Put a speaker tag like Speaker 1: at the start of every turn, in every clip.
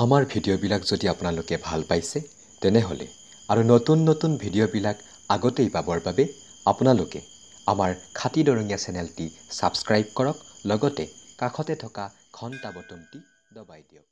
Speaker 1: আমাৰ ভিডিঅ'বিলাক যদি আপোনালোকে ভাল পাইছে তেনেহ'লে আৰু নতুন ভিডিঅ'বিলাক আগতেই পাবৰ বাবে আপোনালোকে আমাৰ খাটি দৰঙীয়া চেনেলটি ছাবস্ক্ৰাইব কৰক লগতে কাষতে থকা ঘণ্টা বটনটি দবাই দিয়ক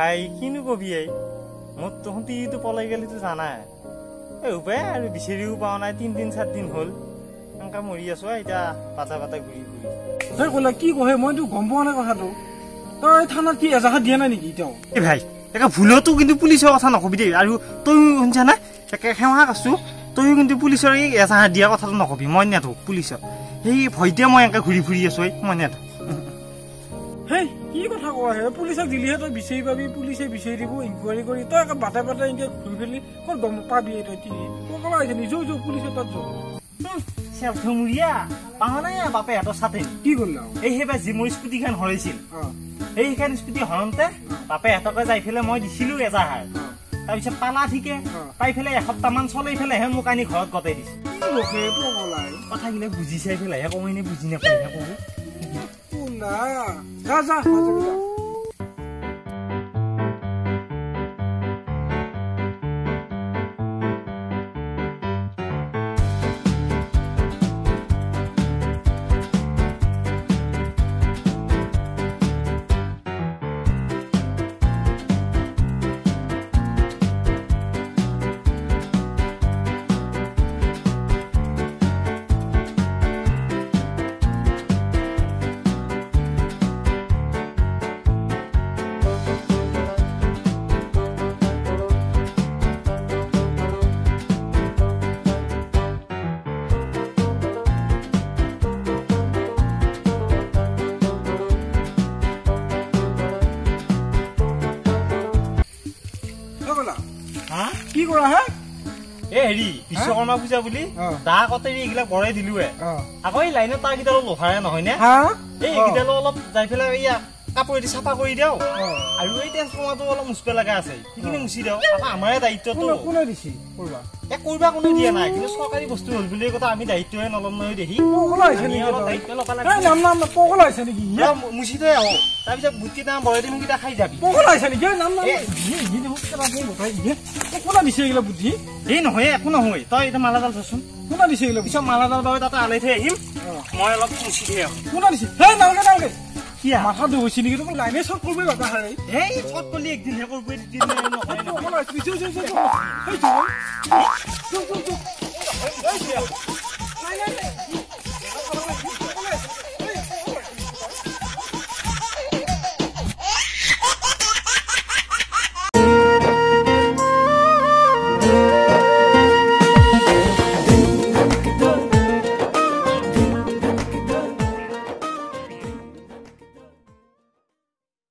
Speaker 2: ভাই কিনো কবি মোৰ তহঁতিটো পলাই গেলিতো জানাই উপায় আৰু বিচাৰিও পোৱা নাই 3-4 দিন হ'ল এনেকা মৰি আছো এতিয়া পাতা ঘূৰি
Speaker 3: তই ক'লা কি কহে মইতো গম পোৱা নাই কথাটো তই থানাত কি এজাহাত দিয়া নাই নেকি এতিয়াও
Speaker 2: ভাই একে ভুলতো কিন্তু পুলিচৰ কথা নকবি দেই আৰু তই শুনছা না একে সেৱা আছো তইও কিন্তু পুলিচৰ এই এজাহাত দিয়া কথাটো নকবি মই নেথো পুলিচৰ সেই ভয়তে মই এনেকে ঘূৰি ফুৰি আছো মই নেথো
Speaker 3: হেই কি কথা কোৱা হে পুলিচক দিলিহে তই বিচাৰি পাবি পুলিচে বিচাৰি দিব ইনকুৱাৰী কৰি তই একে বাটে এনেকে ঘূৰি ফেলি ক'ত গম পাবি তই তিনি ক'লা হৈছে নিজেও যাওঁ পুলিচৰ তাত যাওঁ
Speaker 2: মুৰিয়া পাহা নাই বাপে হাতৰ চাতে
Speaker 3: কি কৰিলা
Speaker 2: এই সেইবাৰ যি মোৰ স্কুটিখন হৰাইছিল সেইখন স্কুটি হৰাওঁতে বাপে হাতকে যাই পেলাই মই দিছিলো এজাহাৰ তাৰপিছত পালা ঠিকে পাই পেলাই এসপ্তাহমান চলাই পেলাইহে মোক আনি ঘৰত গতাই দিছে কথাবিলাক বুজি চাই পেলাইহে কওঁ এনে বুজি নাপাইহে কওঁ
Speaker 3: যা কি কৰা হে
Speaker 2: হেৰি বিশ্বকৰ্মা পূজা বুলি দা কটাৰী এইবিলাক বঢ়াই দিলো আকৌ এই লাইনত তাৰ কেইডালো লোহাৰে নহয় নে এইকেইডালো অলপ যাই পেলাই কাপোৰেদি চাফা কৰি দিওঁ আৰু এই ট্ৰেন্সফৰ্মাৰটো অলপ মুচিব লগা আছে সেইখিনি মুচি দিওঁ আকৌ আমাৰে দায়িত্বটো
Speaker 3: কোনে দিছে
Speaker 2: কৰবা কোনো দিয়া নাই কিন্তু চৰকাৰী বস্তু হ'ল বুলি কথা আমি দায়িত্বহে নলম নহয় দেখি মুচি থৈ আহো তাৰপিছত বুটকেইটা বঢ়াই দিম কেইটা খাই যাবি
Speaker 3: বুদ্ধি
Speaker 2: এই নহয় একো নহয় তই এতিয়া মালাডাল চাচোন
Speaker 3: কোনে দিছে
Speaker 2: পিছত মালাডাল বাৰু তাতে আলাই থৈ আহিম মই অলপ মুচি থৈ আহো
Speaker 3: কোনে দিছে সেই নালগে কি মাথা ধুইছি নেকি তুমি লাইনে চব কৰিব লগা হয়
Speaker 2: এই চব কলি একদিনহে কৰিব
Speaker 3: দিন